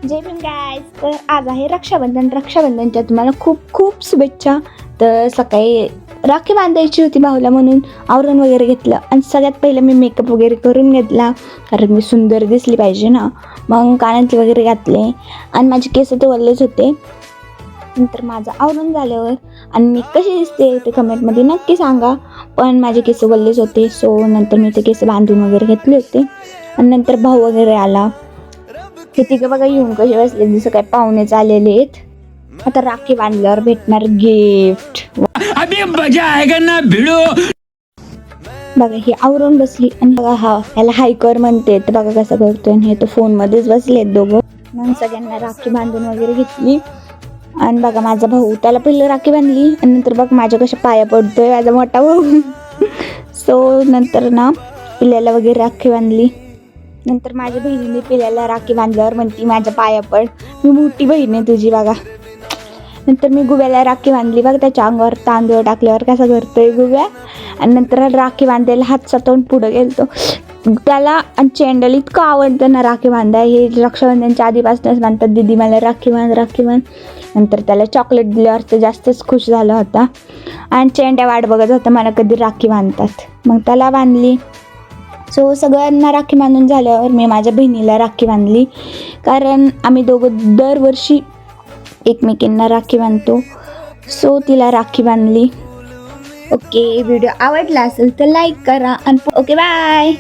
जय Bhim guys. तर आज आहे रक्षाबंधनच्या तुम्हाला खूप खूप शुभेच्छा. तर सकाळी राखी बांधायची होती भाऊला म्हणून आवरण वगैरे घेतलं आणि सगळ्यात पहिलं मी मेकअप वगैरे करून घेतला, कारण मी सुंदर दिसली पाहिजे ना. मग कानातले वगैरे घातले आणि माझे केस तर वल्लेच होते. नंतर माझं आवरून झाल्यावर आणि मी कशी दिसते ते कमेंटमध्ये नक्की सांगा. पण माझे केस वल्लेच होते, सो नंतर मी ते केस बांधून वगैरे घेतले होते. आणि नंतर भाऊ वगैरे आला. हे तिघं बघा येऊन कसे बसले, जसं काय पाहुणेच आलेले आहेत. आता राखी बांधल्यावर भेटणार गिफ्ट. अभी मजा आएगा ना भिड़ो. बघा ही आवरून बसली आणि बघा ह्याला हाय कर म्हणते, तर बघा कसं करतोय. हे तर फोन मध्येच बसलेत दोघं. मग सगळ्यांना राखी बांधून वगैरे घेतली आणि बघा माझा भाऊ, त्याला पहिलं राखी बांधली आणि नंतर बघ माझ्या कशा पाया पडतोय माझा मोठा भाऊ. सो नंतर ना पिल्याला वगैरे राखी बांधली. नंतर माझ्या बहिणीने पिल्याला राखी बांधल्यावर म्हणती माझ्या पाया पड, मी मोठी बहीण आहे तुझी बघा. नंतर मी गुब्याला राखी बांधली. बघा त्याच्या अंगावर तांदूळ टाकल्यावर कसा करतोय गुब्या. आणि नंतर राखी बांधायला हात सटवून पुढं गेलतो. त्याला आणि चेंडल इतकं आवडतं ना राखी बांधाय. हे रक्षाबंधनच्या आधीपासूनच बांधतात, दीदी मला राखी बांध. नंतर त्याला चॉकलेट दिल्यावर तर जास्तच खुश झाला होता आणि चेंड्या वाट बघत होता मला कधी राखी बांधतात. मग त्याला बांधली. सो सगळ्यांना राखी बांधून झाल्यावर मी माझ्या बहिणीला राखी बांधली, कारण आम्ही दोघं दरवर्षी एकमेकींना राखी बांधतो. सो तिला राखी बांधली. ओके, व्हिडिओ आवडला असेल तर लाईक करा आणि ओके बाय.